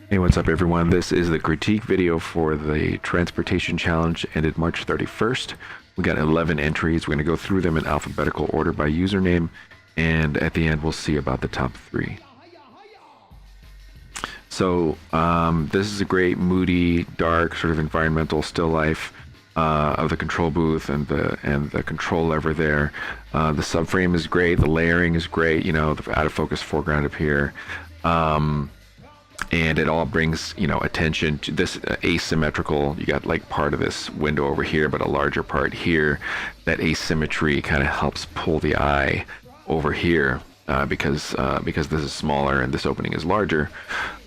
Hey, what's up everyone? This is the critique video for the Transportation Challenge ended March 31st. We got 11 entries. We're going to go through them in alphabetical order by username, and at the end we'll see about the top 3. So this is a great, moody, dark, sort of environmental still life of the control booth and the control lever there. The subframe is great. The layering is great. You know, the out of focus foreground up here. And it all brings, you know, attention to this asymmetrical. You got like part of this window over here, but a larger part here. That asymmetry kind of helps pull the eye over here because this is smaller and this opening is larger.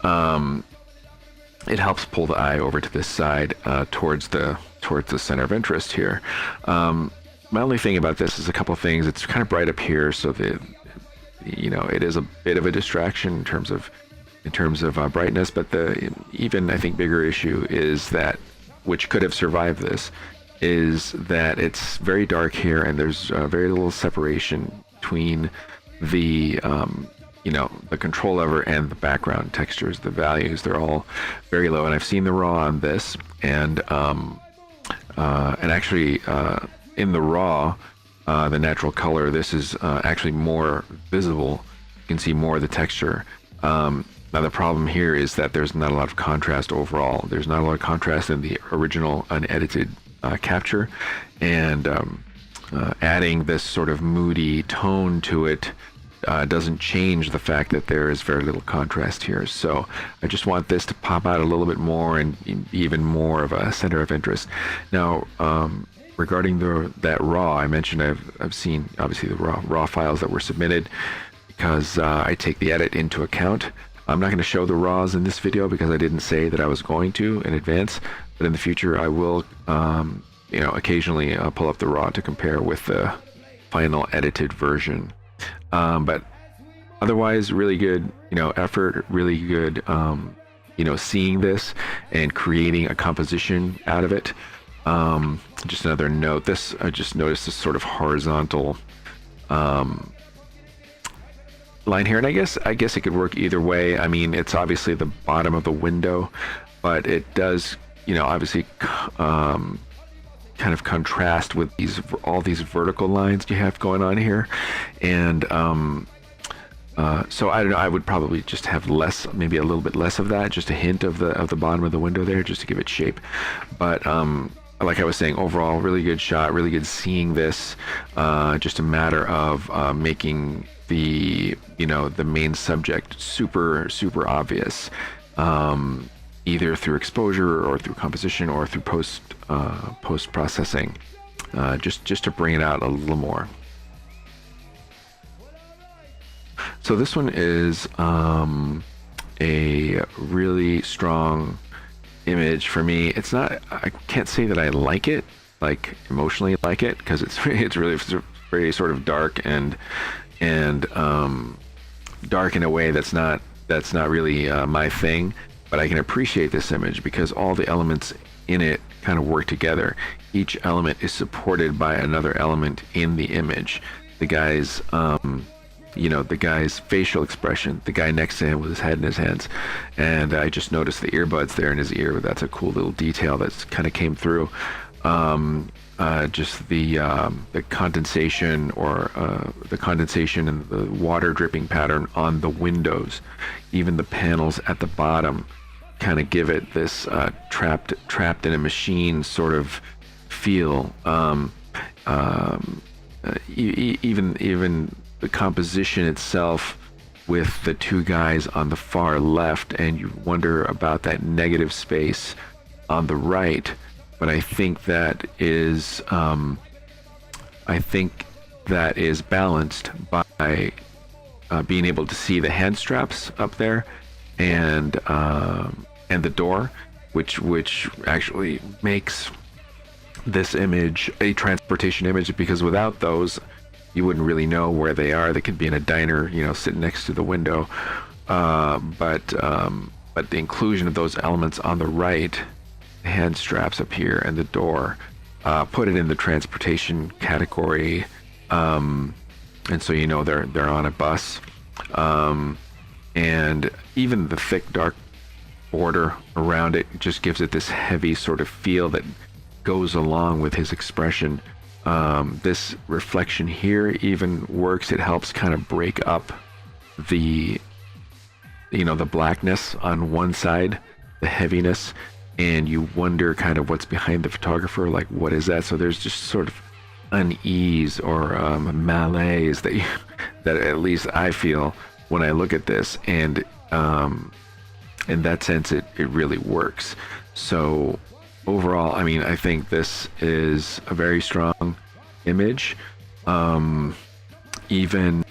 It helps pull the eye over to this side towards the center of interest here. My only thing about this is a couple of things. It's kind of bright up here, so that, you know, it is a bit of a distraction in terms of brightness, but the even I think bigger issue is that, which could have survived this, is that it's very dark here and there's very little separation between the you know, the control lever and the background textures. The values, they're all very low, and I've seen the raw on this, and actually in the raw, the natural color, this is actually more visible. You can see more of the texture. Now the problem here is that there's not a lot of contrast overall. There's not a lot of contrast in the original unedited capture, and adding this sort of moody tone to it doesn't change the fact that there is very little contrast here. So I just want this to pop out a little bit more and even more of a center of interest. Now regarding that raw, I mentioned I've seen obviously the raw files that were submitted because I take the edit into account. I'm not going to show the raws in this video because I didn't say that I was going to in advance, but in the future I will, you know, occasionally pull up the raw to compare with the final edited version. But otherwise, really good, you know, effort, really good, you know, seeing this and creating a composition out of it. Just another note, this, I just noticed this sort of horizontal line here, and I guess it could work either way. I mean, it's obviously the bottom of the window, but it does, you know, obviously kind of contrast with all these vertical lines you have going on here, and so I don't know, I would probably just have less, maybe a little bit less of that, just a hint of the bottom of the window there, just to give it shape. But like I was saying, overall really good shot, really good seeing this. Just a matter of making the, you know, the main subject super obvious, either through exposure or through composition or through post processing, just to bring it out a little more. So this one is a really strong image for me. It's not, I can't say that I like it, like emotionally like it, because it's really very sort of dark and dark in a way that's not really my thing. But I can appreciate this image because all the elements in it kind of work together. Each element is supported by another element in the image. The guy's you know, the guy's facial expression, the guy next to him with his head in his hands, and I just noticed the earbuds there in his ear. That's a cool little detail that's kind of came through. Just the condensation, or the condensation and the water dripping pattern on the windows, even the panels at the bottom, kind of give it this trapped in a machine sort of feel. Even the composition itself with the two guys on the far left, and you wonder about that negative space on the right. But I think that is balanced by being able to see the hand straps up there, and the door, which actually makes this image a transportation image, because without those you wouldn't really know where they are. They could be in a diner, you know, sitting next to the window, but the inclusion of those elements on the right, the hand straps up here and the door, put it in the transportation category, and so you know they're on a bus, and even the thick dark border around it just gives it this heavy sort of feel that goes along with his expression. This reflection here even works. It helps kind of break up the, the blackness on one side, the heaviness, and you wonder kind of what's behind the photographer, like what is that? So there's just sort of unease or malaise that that at least I feel when I look at this, and in that sense it really works. So overall, I mean, I think this is a very strong image. Even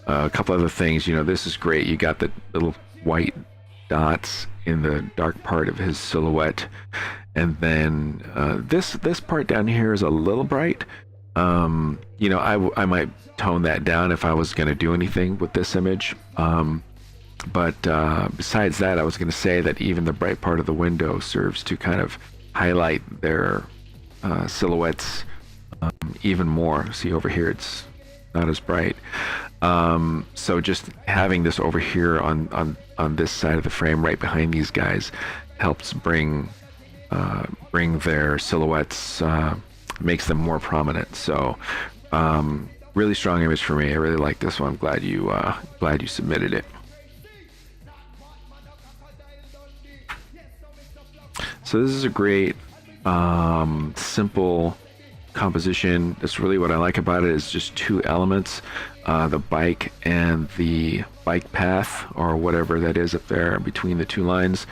a couple other things, this is great. You got the little white dots in the dark part of his silhouette, and then this part down here is a little bright. I might tone that down if I was going to do anything with this image. But besides that, I was going to say that even the bright part of the window serves to kind of highlight their silhouettes even more. See over here, it's not as bright. So just having this over here on this side of the frame, right behind these guys, helps bring their silhouettes, makes them more prominent. So really strong image for me. I really like this one. Glad you submitted it. So this is a great simple composition. That's really what I like about it, is just two elements, the bike and the bike path, or whatever that is up there between the two lines,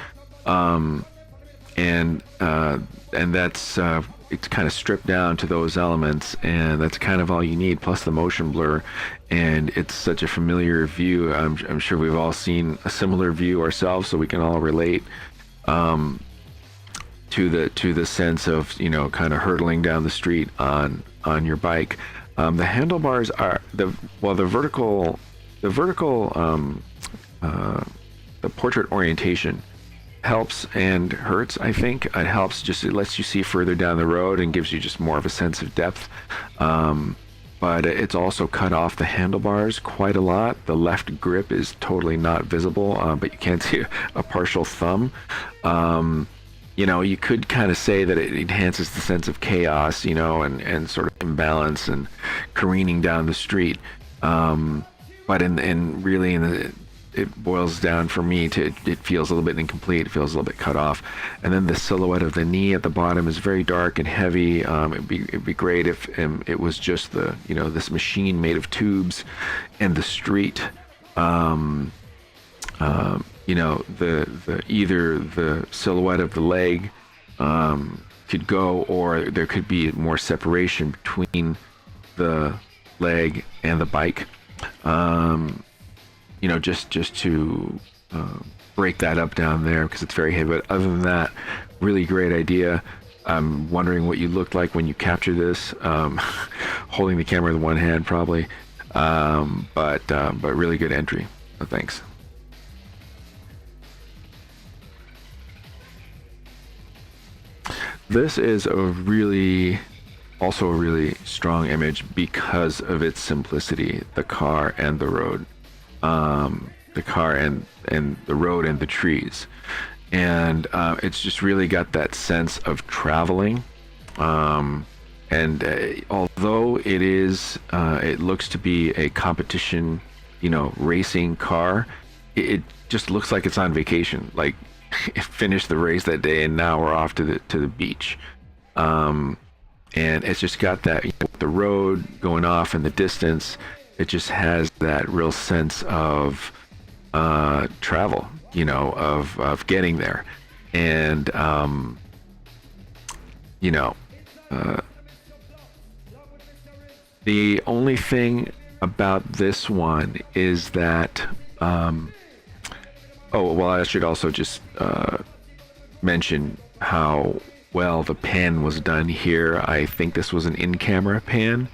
and that's it's kind of stripped down to those elements, and that's kind of all you need, plus the motion blur. And it's such a familiar view. I'm sure we've all seen a similar view ourselves, so we can all relate to the sense of kind of hurtling down the street on your bike. The handlebars are the portrait orientation helps and hurts. I think it helps, just it lets you see further down the road and gives you just more of a sense of depth, but it's also cut off the handlebars quite a lot. The left grip is totally not visible, but you can't see a partial thumb. You could kind of say that it enhances the sense of chaos, and sort of imbalance and careening down the street. But it boils down for me to, it feels a little bit incomplete. It feels a little bit cut off. And then the silhouette of the knee at the bottom is very dark and heavy. It'd be great if it was just this machine made of tubes, and the street. Either the silhouette of the leg could go, or there could be more separation between the leg and the bike, just to break that up down there, because it's very heavy. But other than that, really great idea. I'm wondering what you looked like when you captured this, holding the camera with one hand probably, but really good entry. So thanks. This is also a really strong image because of its simplicity. The car and the road, the car and the road and the trees, and it's just really got that sense of traveling. And although it looks to be a competition, racing car, it just looks like it's on vacation. Like, finished the race that day and now we're off to the beach, and it's just got that, the road going off in the distance. It just has that real sense of travel, of getting there. And the only thing about this one is that I should also just mention how well the pan was done here. I think this was an in-camera pan.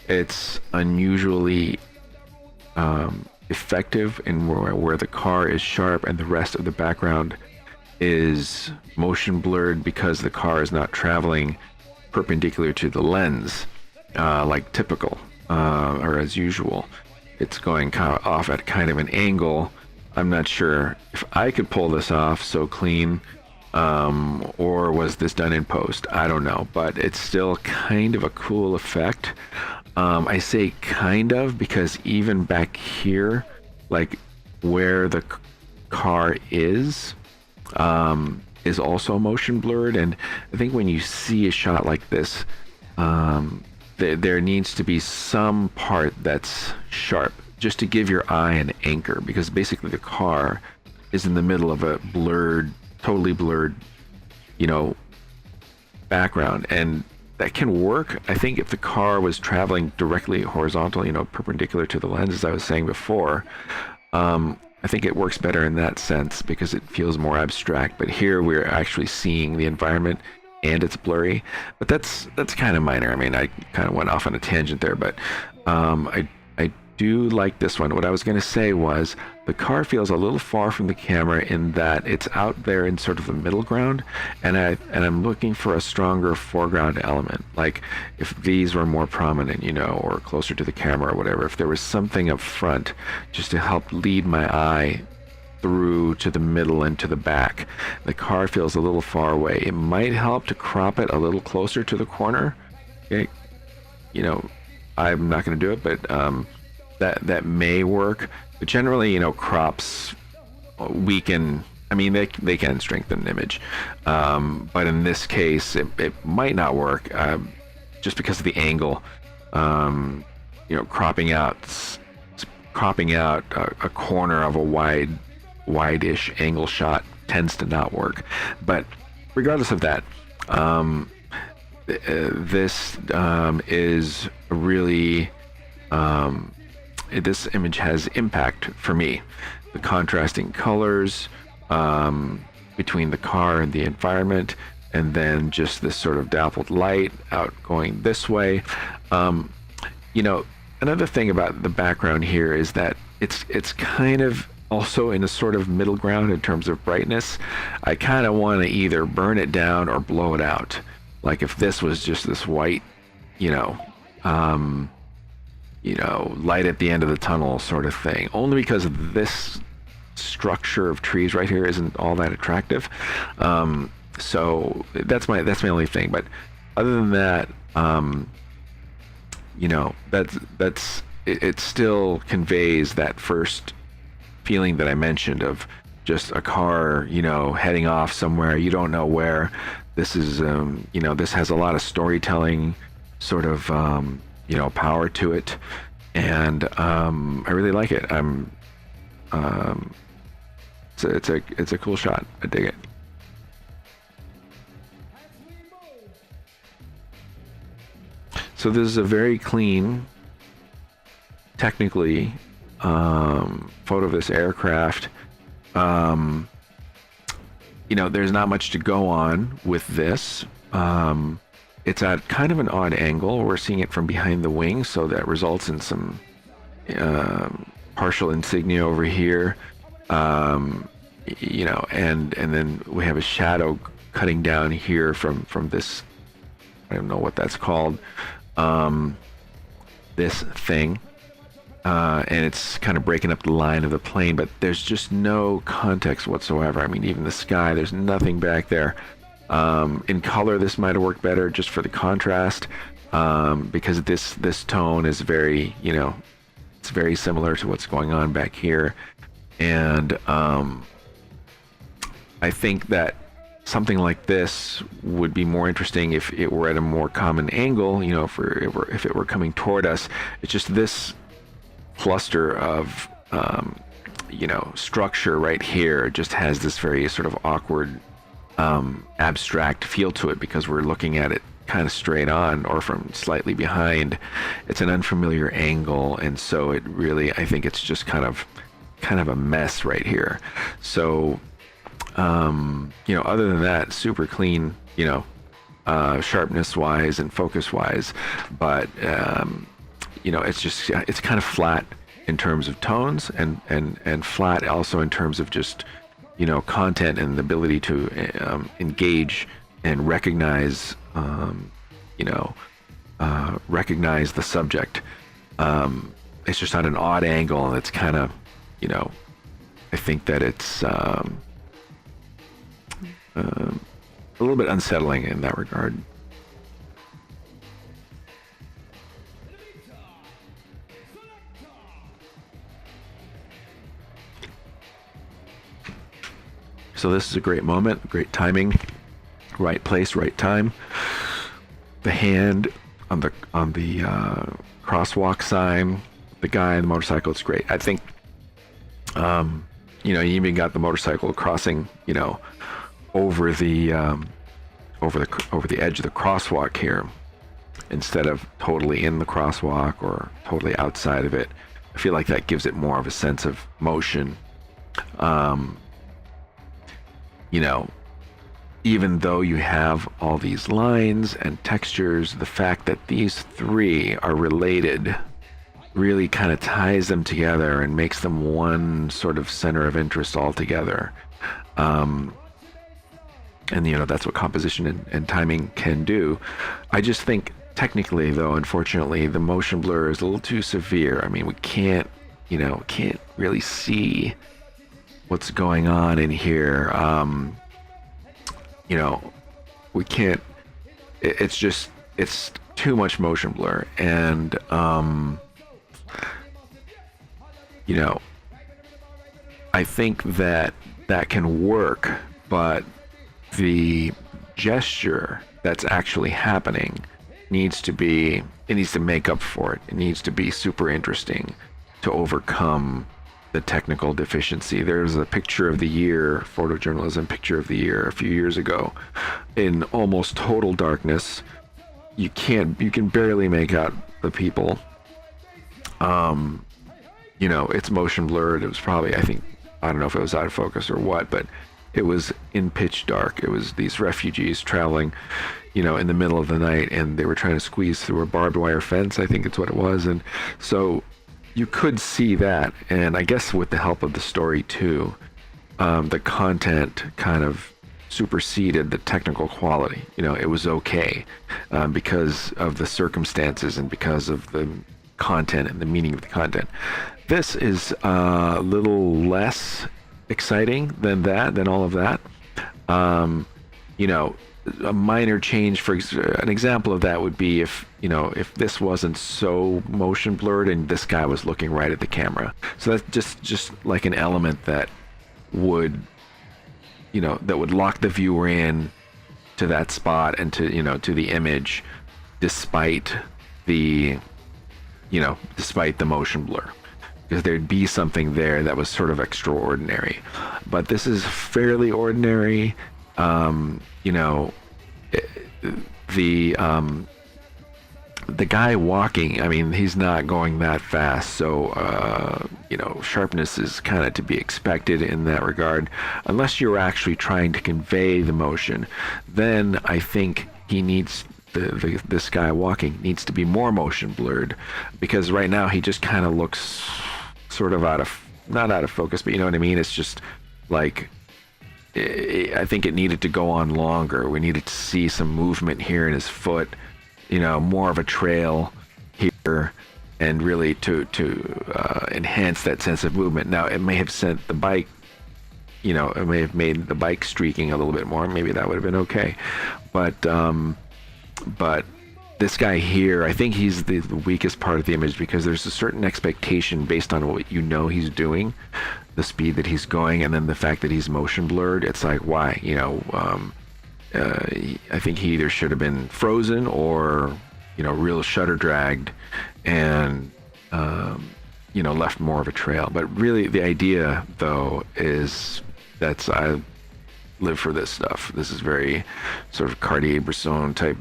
It's unusually effective in where the car is sharp and the rest of the background is motion blurred, because the car is not traveling perpendicular to the lens like typical or as usual. It's going kind of off at kind of an angle, I'm not sure if I could pull this off so clean, or was this done in post? I don't know, but it's still kind of a cool effect. I say kind of because even back here, like where the car is also motion blurred. And I think when you see a shot like this, there needs to be some part that's sharp just to give your eye an anchor, because basically the car is in the middle of a blurred, totally blurred, you know, background. And that can work, I think, if the car was traveling directly horizontal, you know, perpendicular to the lens, as I was saying before. I think it works better in that sense because it feels more abstract. But here we're actually seeing the environment and it's blurry. But that's kind of minor. I mean, I kind of went off on a tangent there, but I do like this one. What I was going to say was the car feels a little far from the camera in that it's out there in sort of the middle ground, and I'm looking for a stronger foreground element. Like if these were more prominent, you know, or closer to the camera or whatever, if there was something up front just to help lead my eye through to the middle and to the back. The car feels a little far away. It might help to crop it a little closer to the corner. Okay, you know, I'm not going to do it, but that may work. But generally, you know, crops weaken. I mean, they can strengthen an image, but in this case, it might not work just because of the angle. You know, cropping out a corner of a wide-ish angle shot tends to not work. But regardless of that, this is really. This image has impact for me. The contrasting colors between the car and the environment, and then just this sort of dappled light out going this way. You know, another thing about the background here is that it's kind of also in a sort of middle ground in terms of brightness. I kind of want to either burn it down or blow it out. Like if this was just this white, you know, light at the end of the tunnel sort of thing, only because this structure of trees right here isn't all that attractive. So that's my only thing. But other than that, you know, it still conveys that first feeling that I mentioned of just a car, you know, heading off somewhere, you don't know where. This is, you know, this has a lot of storytelling sort of, you know, power to it, and I really like it. It's a cool shot. I dig it. So this is a very clean, technically, photo of this aircraft. You know, there's not much to go on with this. It's at kind of an odd angle. We're seeing it from behind the wing, so that results in some partial insignia over here. You know, and then we have a shadow cutting down here from this. I don't know what that's called. This thing. And it's kind of breaking up the line of the plane, but there's just no context whatsoever. I mean, even the sky, there's nothing back there. In color, this might have worked better just for the contrast, because this tone is very, you know, it's very similar to what's going on back here. And I think that something like this would be more interesting if it were at a more common angle, you know, if it were coming toward us. It's just this cluster of you know, structure right here just has this very sort of awkward abstract feel to it, because we're looking at it kind of straight on or from slightly behind. It's an unfamiliar angle, and so it really, I think it's just kind of a mess right here. So you know, other than that, super clean, you know, sharpness wise and focus wise, but you know, it's kind of flat in terms of tones, and flat also in terms of just, you know, content and the ability to engage and recognize, you know, recognize the subject. It's just on an odd angle, and it's kind of, you know, I think that it's a little bit unsettling in that regard. So this is a great moment, great timing, right place, right time. The hand on the crosswalk sign, the guy on the motorcycle, it's great. I think, you even got the motorcycle crossing, over the over the edge of the crosswalk here, instead of totally in the crosswalk or totally outside of it. I feel like that gives it more of a sense of motion. Even though you have all these lines and textures, the fact that these three are related really kind of ties them together and makes them one sort of center of interest altogether. And that's what composition and timing can do. I just think technically, though, unfortunately, the motion blur is a little too severe. I mean, we can't really see what's going on in here. We can't, it's too much motion blur. And, I think that can work, but the gesture that's actually happening needs to make up for it. It needs to be super interesting to overcome the technical deficiency. There's a picture of the year, photojournalism picture of the year a few years ago, in almost total darkness. You can barely make out the people. It's motion blurred. It was probably, I don't know if it was out of focus or what, but it was in pitch dark. It was these refugees traveling, in the middle of the night, and they were trying to squeeze through a barbed wire fence. I think it's what it was. And so you could see that, and I guess with the help of the story too, the content kind of superseded the technical quality. It was okay because of the circumstances and because of the content and the meaning of the content. This is a little less exciting than all of that. A minor change, for an example of that would be if this wasn't so motion blurred and this guy was looking right at the camera. So that's just like an element that would lock the viewer in to that spot and to the image, despite the motion blur, because there'd be something there that was sort of extraordinary. But this is fairly ordinary. The guy walking, I mean, he's not going that fast, so sharpness is kind of to be expected in that regard, unless you're actually trying to convey the motion. Then I think he needs this guy walking needs to be more motion blurred, because right now he just kind of looks sort of not out of focus, but you know what I mean? It's just like, I think it needed to go on longer. We needed to see some movement here in his foot, more of a trail here, and really to enhance that sense of movement. Now, it may have sent the bike, it may have made the bike streaking a little bit more. Maybe that would have been okay. But this guy here, I think he's the weakest part of the image, because there's a certain expectation based on what he's doing, the speed that he's going, and then the fact that he's motion blurred. It's like, why? I think he either should have been frozen or, real shutter dragged and, left more of a trail. But really the idea, though, is I live for this stuff. This is very sort of Cartier-Bresson type,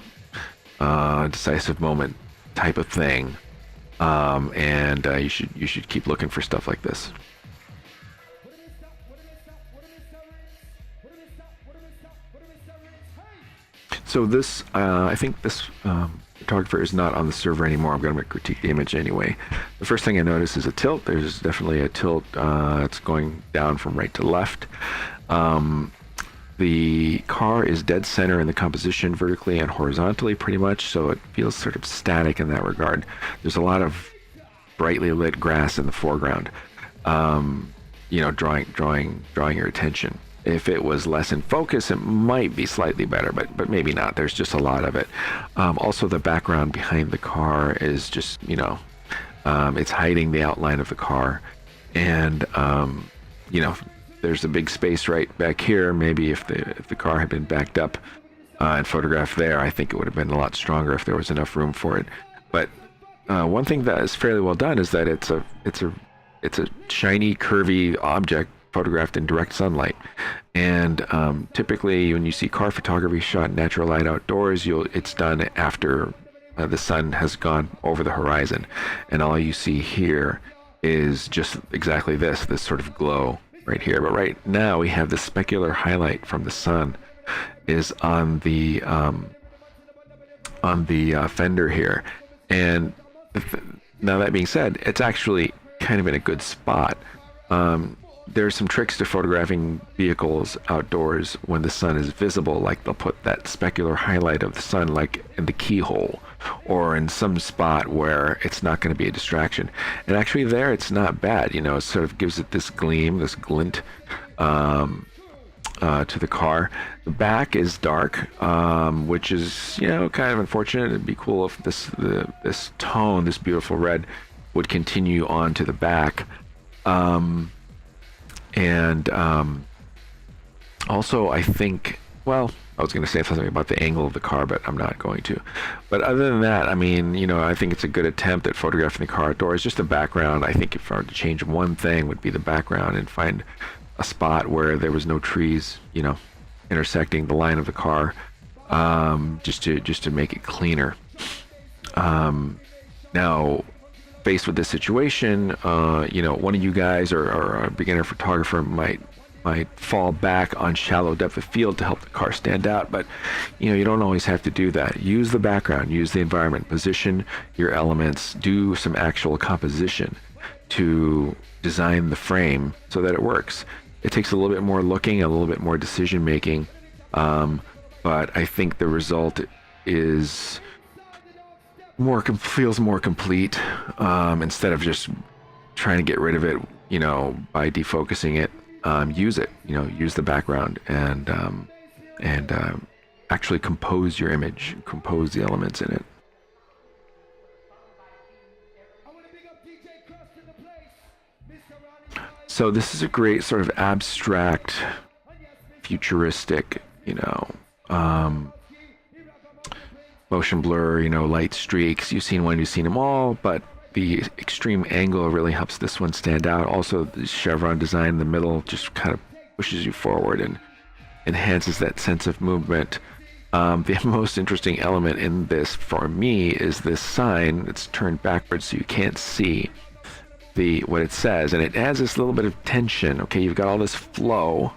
decisive moment type of thing. And you should keep looking for stuff like this. So this, I think this photographer is not on the server anymore. I'm going to critique the image anyway. The first thing I notice is a tilt. There's definitely a tilt. It's going down from right to left. The car is dead center in the composition, vertically and horizontally pretty much, so it feels sort of static in that regard. There's a lot of brightly lit grass in the foreground. drawing your attention. If it was less in focus, it might be slightly better, but maybe not. There's just a lot of it. Also, the background behind the car is just, it's hiding the outline of the car, and there's a big space right back here. Maybe if the car had been backed up and photographed there, I think it would have been a lot stronger if there was enough room for it. But one thing that is fairly well done is that it's a shiny, curvy object photographed in direct sunlight. And typically, when you see car photography shot in natural light outdoors, it's done after the sun has gone over the horizon, and all you see here is just exactly this sort of glow right here. But right now, we have the specular highlight from the sun is on the fender here, and now that being said, it's actually kind of in a good spot. There's some tricks to photographing vehicles outdoors when the sun is visible, like they'll put that specular highlight of the sun like in the keyhole or in some spot where it's not going to be a distraction. And actually there it's not bad, it sort of gives it this gleam, this glint to the car. The back is dark, which is, kind of unfortunate. It'd be cool if this tone, this beautiful red, would continue on to the back. Also, I think, well, I was going to say something about the angle of the car, but I'm not going to. But other than that, I mean, I think it's a good attempt at photographing the car outdoors. Just the background, I think if I were to change one thing, would be the background, and find a spot where there was no trees, intersecting the line of the car, just to make it cleaner. Now, faced with this situation, one of you guys or a beginner photographer might fall back on shallow depth of field to help the car stand out, but you don't always have to do that. Use the background, use the environment, position your elements, do some actual composition to design the frame so that it works. It takes a little bit more looking, a little bit more decision making, but I think the result is feels more complete, instead of just trying to get rid of it, by defocusing it. Use it, use the background, and actually compose your image, compose the elements in it. So this is a great sort of abstract, futuristic, motion blur, light streaks. You've seen them all, but the extreme angle really helps this one stand out. Also, the chevron design in the middle just kind of pushes you forward and enhances that sense of movement. The most interesting element in this for me is this sign. It's turned backwards so you can't see what it says, and it adds this little bit of tension. Okay, you've got all this flow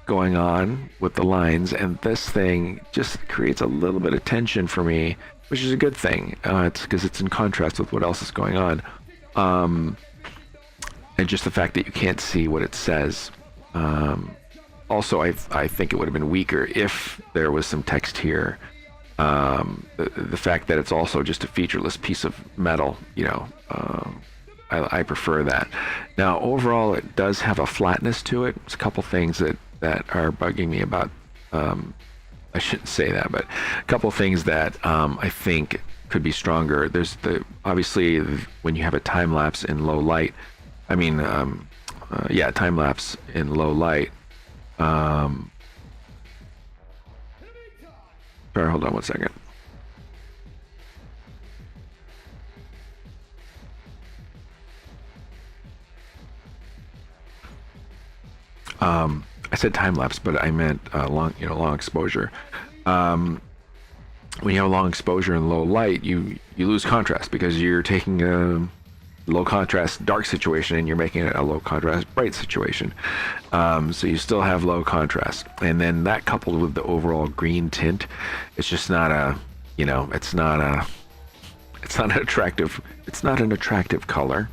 going on with the lines, and this thing just creates a little bit of tension for me, which is a good thing. It's because it's in contrast with what else is going on, and just the fact that you can't see what it says. Also, I think it would have been weaker if there was some text here. The fact that it's also just a featureless piece of metal, I prefer that. Now, overall, it does have a flatness to it. There's a couple things that are bugging me about. I shouldn't say that, but a couple things that I think could be stronger. There's obviously when you have a time lapse in low light. Time lapse in low light. Sorry, hold on one second. I said time lapse, but I meant long exposure. When you have a long exposure in low light, you lose contrast because you're taking a low contrast dark situation and you're making it a low contrast bright situation. So you still have low contrast, and then that coupled with the overall green tint, it's just not it's not an attractive color.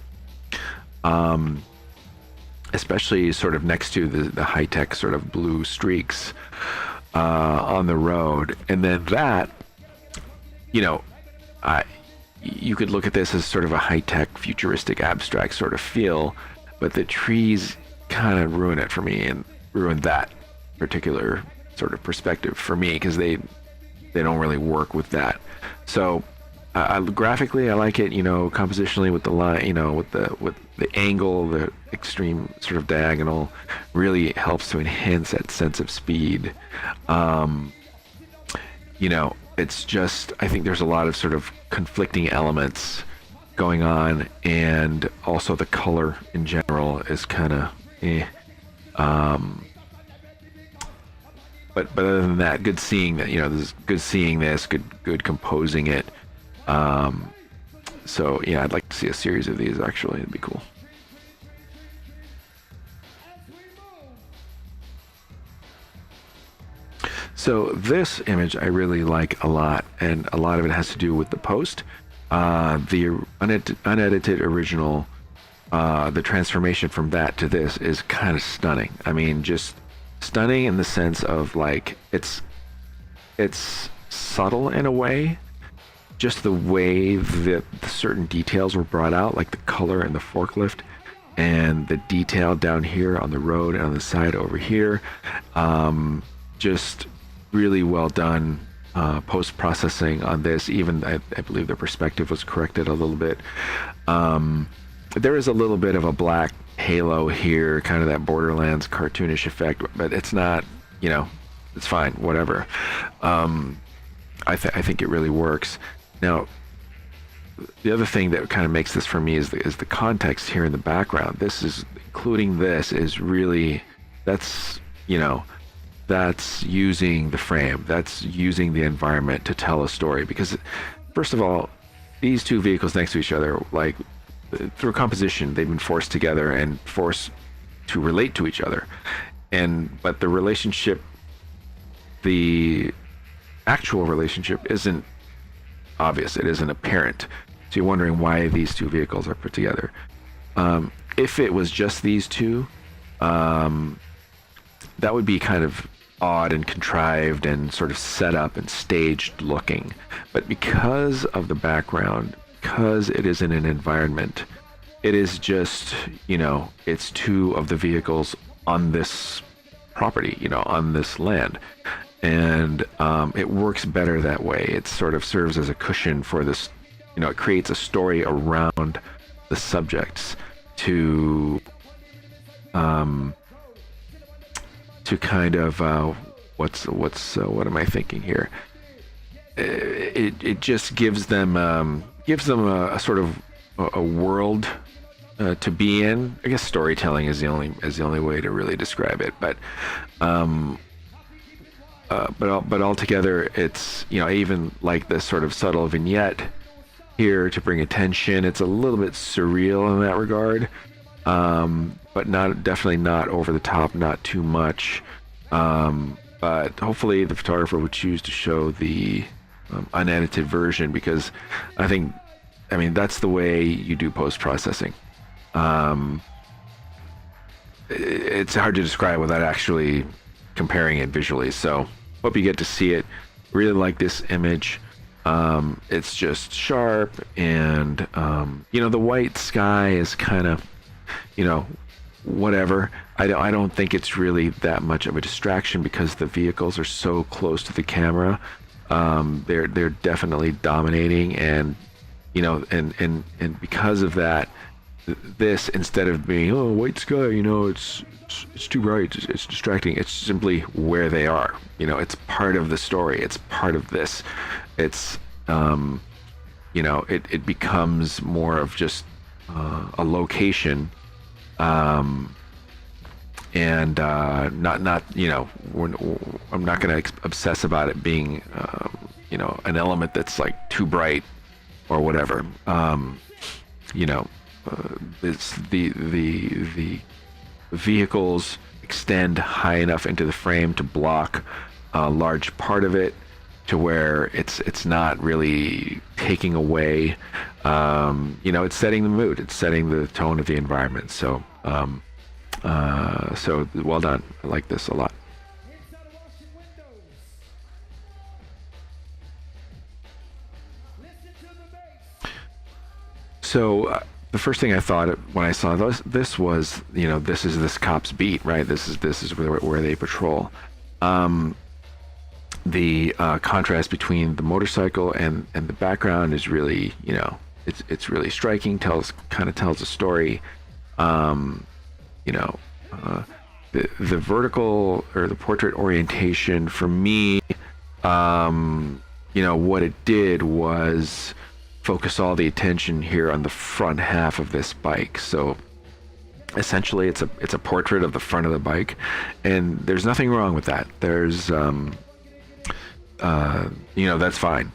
Especially sort of next to the high-tech sort of blue streaks on the road. And then that, you could look at this as sort of a high-tech, futuristic, abstract sort of feel, but the trees kind of ruin it for me and ruin that particular sort of perspective for me, because they don't really work with that. So graphically, I like it. Compositionally, with the line, with the angle, the extreme sort of diagonal, really helps to enhance that sense of speed. It's just, I think there's a lot of sort of conflicting elements going on, and also the color in general is kind of but other than that, good seeing that. This is good seeing this, good composing it. So yeah, I'd like to see a series of these. Actually, it'd be cool. So this image I really like a lot, and a lot of it has to do with the post. The unedited original, the transformation from that to this is kind of stunning. I mean, just stunning in the sense of, like, it's subtle in a way. Just the way that certain details were brought out, like the color and the forklift, and the detail down here on the road and on the side over here. Just really well done post-processing on this. Even I believe the perspective was corrected a little bit. There is a little bit of a black halo here, kind of that Borderlands cartoonish effect, but it's not, it's fine, whatever. I think it really works. Now, the other thing that kind of makes this for me is the context here in the background. Including this is really, that's using the frame, that's using the environment to tell a story. Because first of all, these two vehicles next to each other, like, through composition, they've been forced together and forced to relate to each other. But the relationship, the actual relationship, isn't obvious. It isn't apparent. So you're wondering why these two vehicles are put together. If it was just these two, that would be kind of odd and contrived and sort of set up and staged looking. But because of the background, because it is in an environment, it is just, it's two of the vehicles on this property, on this land. And it works better that way. It sort of serves as a cushion for this, it creates a story around the subjects to kind of, what am I thinking here? It just gives them a sort of a world to be in. I guess storytelling is the only way to really describe it. But altogether, it's, I even like this sort of subtle vignette here to bring attention. It's a little bit surreal in that regard, but definitely not over the top, not too much. But hopefully the photographer would choose to show the unedited version, because that's the way you do post-processing. It's hard to describe without actually comparing it visually. So hope you get to see it. Really like this image. It's just sharp, and the white sky is kind of, whatever. I don't think it's really that much of a distraction, because the vehicles are so close to the camera. They're definitely dominating, and and because of that, this, instead of being, white sky, it's too bright, it's distracting, it's simply where they are. It's part of the story, it's part of this. It's it becomes more of just a location, and not I'm not going to obsess about it being an element that's like too bright or whatever. It's the vehicles extend high enough into the frame to block a large part of it, to where it's not really taking away. It's setting the mood, it's setting the tone of the environment. So so well done. I like this a lot. So the first thing I thought when I saw this was, this is this cop's beat, right? This is where they patrol. The contrast between the motorcycle and the background is really, it's really striking. Kind of tells a story. The vertical or the portrait orientation for me, what it did was focus all the attention here on the front half of this bike. So essentially it's a portrait of the front of the bike, and there's nothing wrong with that. There's that's fine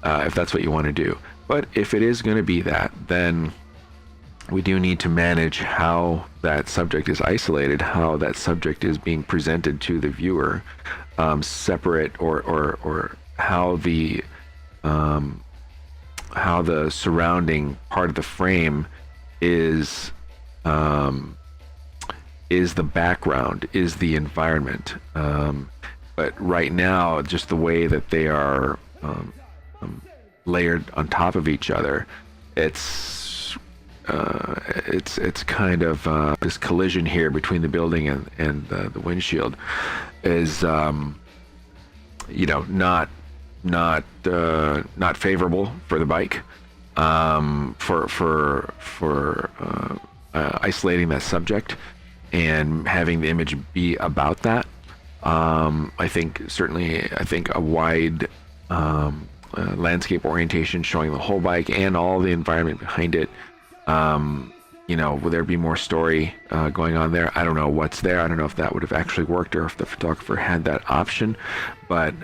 if that's what you want to do. But if it is going to be that, then we do need to manage how that subject is isolated, how that subject is being presented to the viewer, separate, or how the surrounding part of the frame is the background, is the environment. But right now, just the way that they are layered on top of each other, it's kind of this collision here between the building and the windshield is not favorable for the bike, for isolating that subject and having the image be about that. I think a wide landscape orientation showing the whole bike and all the environment behind it. Will there be more story going on there? I don't know what's there. I don't know if that would have actually worked or if the photographer had that option. But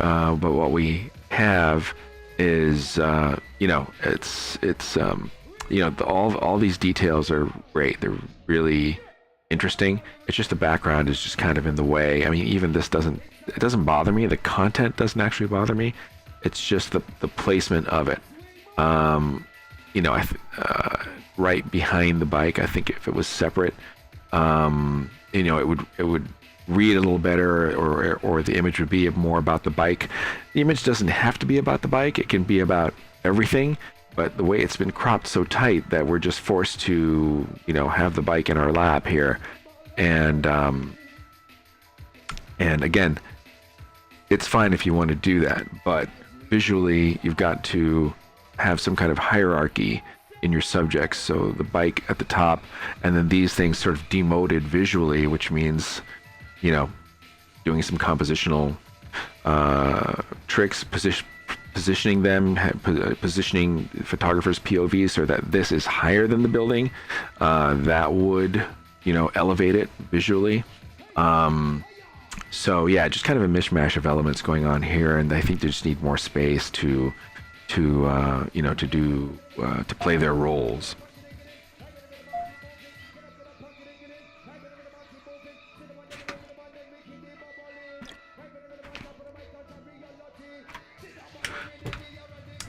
what we have is all these details are great. They're really interesting. It's just the background is just kind of in the way. I mean, even this doesn't bother me. The content doesn't actually bother me. It's just the placement of it. Right behind the bike. I think if it was separate, it would read a little better, or the image would be more about the bike. The image doesn't have to be about the bike. It can be about everything. But the way it's been cropped so tight that we're just forced to, have the bike in our lap here. And again, it's fine if you want to do that, but visually you've got to have some kind of hierarchy in your subjects. So the bike at the top, and then these things sort of demoted visually, which means, doing some compositional tricks, positioning them, positioning photographers' POV so that this is higher than the building. That would, elevate it visually. So yeah, just kind of a mishmash of elements going on here, and I think they just need more space to play their roles.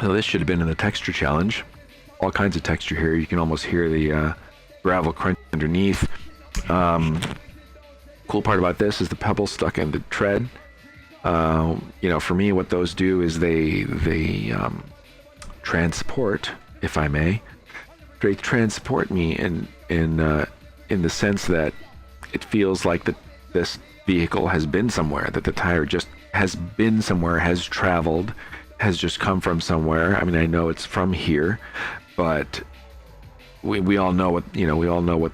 So this should have been in the texture challenge. All kinds of texture here. You can almost hear the gravel crunch underneath. Cool part about this is the pebbles stuck in the tread. For me, what those do is they transport, if I may, they transport me in the sense that it feels like this vehicle has been somewhere, that the tire just has been somewhere, has traveled, has just come from somewhere. I mean, I know it's from here, but we all know what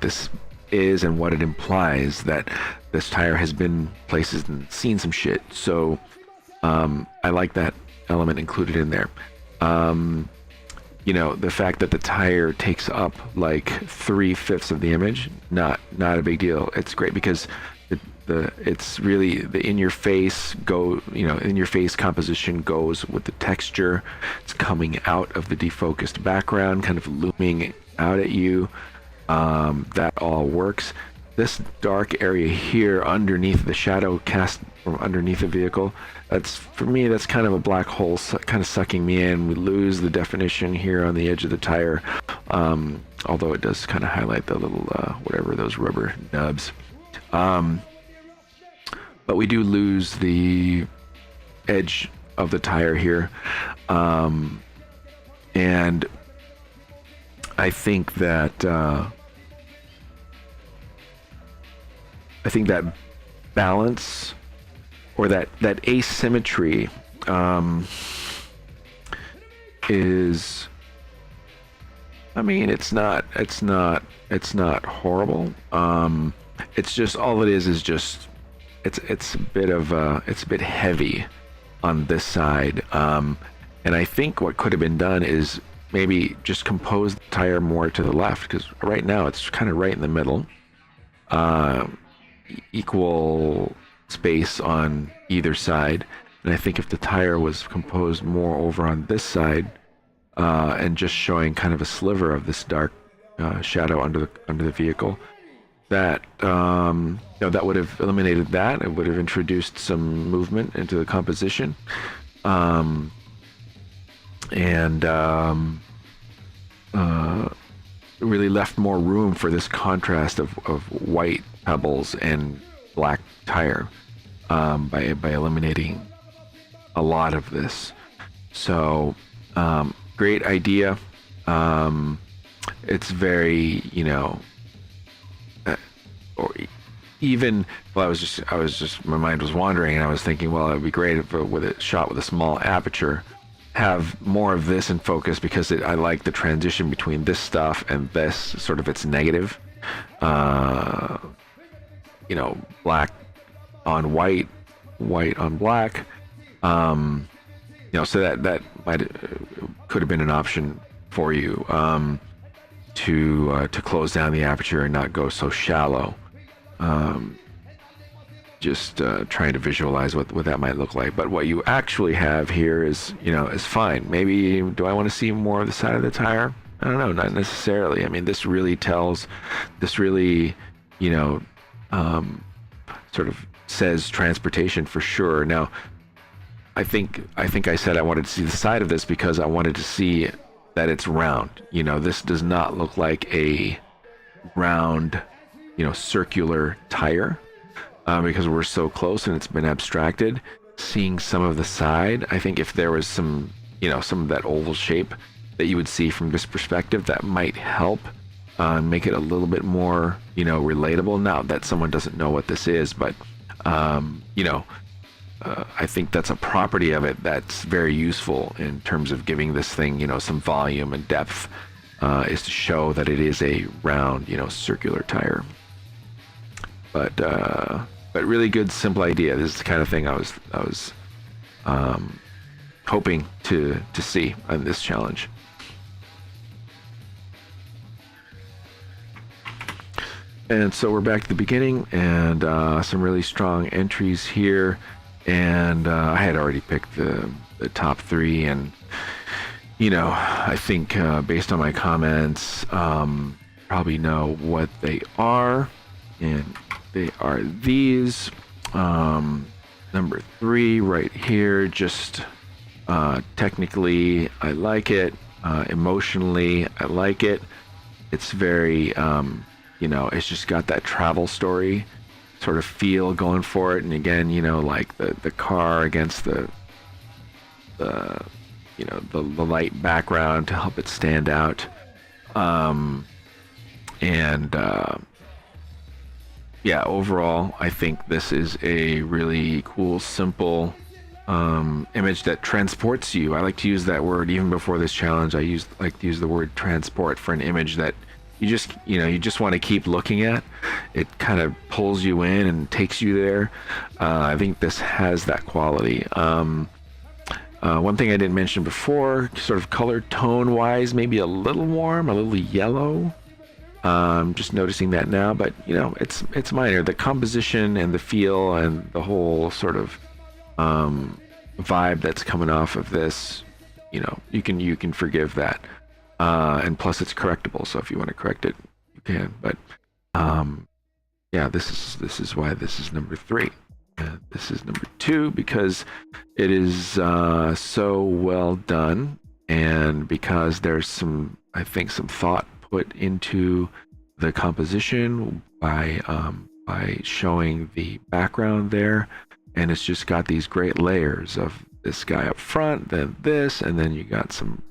this is and what it implies, that this tire has been places and seen some shit. So I like that element included in there. The fact that the tire takes up like 3/5 of the image, not a big deal. It's great because it's really the in your face composition goes with the texture. It's coming out of the defocused background, kind of looming out at you. That all works. This dark area here underneath the shadow cast from underneath the vehicle, for me that's kind of a black hole, kind of sucking me in. We lose the definition here on the edge of the tire, although it does kind of highlight the little whatever, those rubber nubs. But we do lose the edge of the tire here, and I think that balance, or that asymmetry, is, I mean, it's not horrible. It's just, all it is just, it's a bit of it's a bit heavy on this side. And I think what could have been done is maybe just compose the tire more to the left, because right now it's kind of right in the middle. Equal space on either side. And I think if the tire was composed more over on this side, and just showing kind of a sliver of this dark shadow under the vehicle, that that would have eliminated that. It would have introduced some movement into the composition, and really left more room for this contrast of white pebbles and black tire, by eliminating a lot of this. So great idea. It's very, or even, well, I was just my mind was wandering, and I was thinking, well, it would be great if with it shot with a small aperture, have more of this in focus, because I like the transition between this stuff and this, sort of its negative, black on white, white on black, so that might could have been an option for you, to close down the aperture and not go so shallow. Just trying to visualize what that might look like. But what you actually have here is fine. Maybe, do I want to see more of the side of the tire? I don't know, not necessarily. I mean, this really, sort of says transportation for sure. Now, I think I said I wanted to see the side of this because I wanted to see that it's round. This does not look like a round, circular tire, because we're so close and it's been abstracted. Seeing some of the side, I think if there was some of that oval shape that you would see from this perspective, that might help make it a little bit more, relatable. Now that someone doesn't know what this is, but I think that's a property of it that's very useful in terms of giving this thing, some volume and depth, is to show that it is a round, circular tire. But really good, simple idea. This is the kind of thing I was hoping to see on this challenge. And so we're back to the beginning, and some really strong entries here. And I had already picked the top three, and I think based on my comments, probably know what they are, and they are these. Number 3 right here, just technically I like it, emotionally I like it. It's very it's just got that travel story sort of feel going for it. And again, like the car against the light background to help it stand out. Overall, I think this is a really cool, simple image that transports you. I like to use that word. Even before this challenge, I like to use the word transport for an image that you just want to keep looking at. It kind of pulls you in and takes you there. I think this has that quality. One thing I didn't mention before, sort of color tone wise, maybe a little warm, a little yellow. Just noticing that now, but it's minor. The composition and the feel and the whole sort of vibe that's coming off of this, you can forgive that. And plus it's correctable, so if you want to correct it, you can. But this is why this is number 3. This is number 2 because it is so well done, and because there's some thought put into the composition by showing the background there, and it's just got these great layers of this guy up front, then this, and then you got some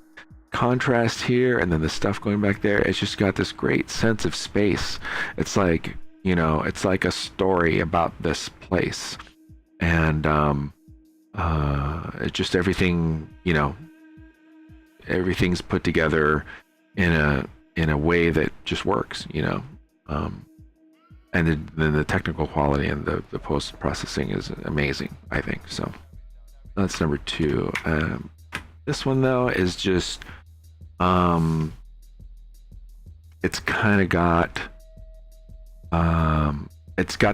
contrast here and then the stuff going back there. It's just got this great sense of space. It's like, it's like a story about this place. And it's just everything, everything's put together in a way that just works, and then the technical quality and the post processing is amazing, I think. So that's number 2. This one though is just it's kind of got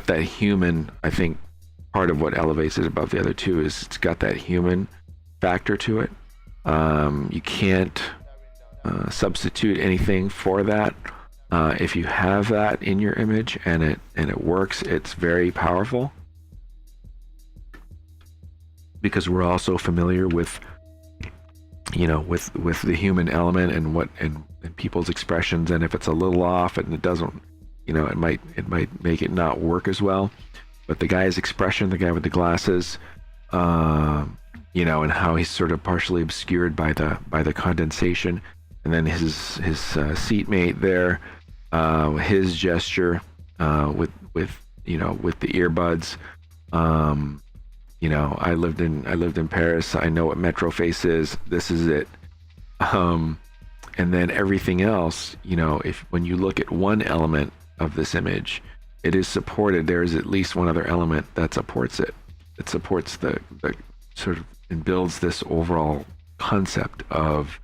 that human, I think. Part of what elevates it above the other two is it's got that human factor to it. You can't substitute anything for that. If you have that in your image and it works, it's very powerful, because we're also familiar with with the human element and what and people's expressions, and if it's a little off and it doesn't, it might make it not work as well. But the guy's expression, the guy with the glasses, and how he's sort of partially obscured by the condensation, and then his seatmate there, his gesture with the earbuds. I lived in Paris. I know what Metro Face is. This is it. And then everything else, when you look at one element of this image, it is supported. There is at least one other element that supports it. It supports the sort of, and builds this overall concept of,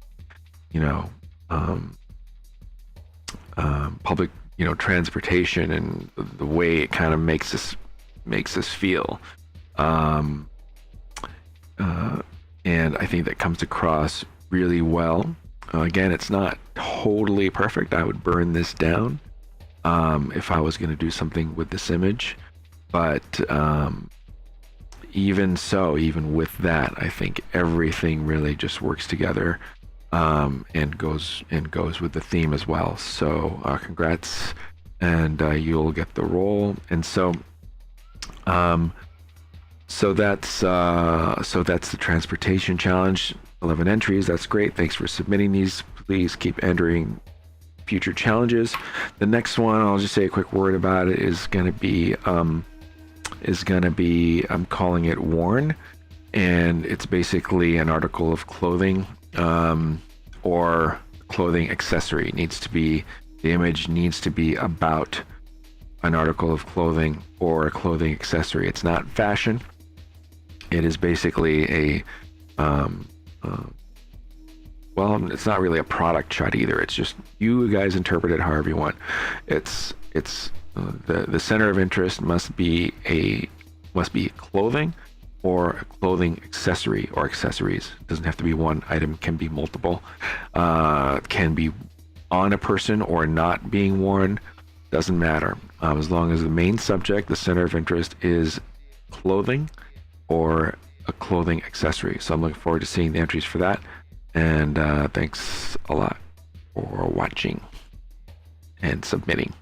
public, transportation, and the way it kind of makes us feel. And I think that comes across really well. Again, it's not totally perfect. I would burn this down if I was going to do something with this image, but even with that, I think everything really just works together, and goes with the theme as well. So congrats, and you'll get the role. And so that's the transportation challenge. 11 entries. That's great. Thanks for submitting these. Please keep entering future challenges. The next one, I'll just say a quick word about it, is going to be I'm calling it Worn, and it's basically an article of clothing, or clothing accessory. The image needs to be about an article of clothing or a clothing accessory. It's not fashion. It is basically it's not really a product shot either. It's just, you guys interpret it however you want. It's the center of interest must be clothing or a clothing accessory or accessories. It doesn't have to be one item, can be multiple. Can be on a person or not being worn, doesn't matter. As long as the main subject, the center of interest, is clothing or a clothing accessory. So I'm looking forward to seeing the entries for that. And thanks a lot for watching and submitting.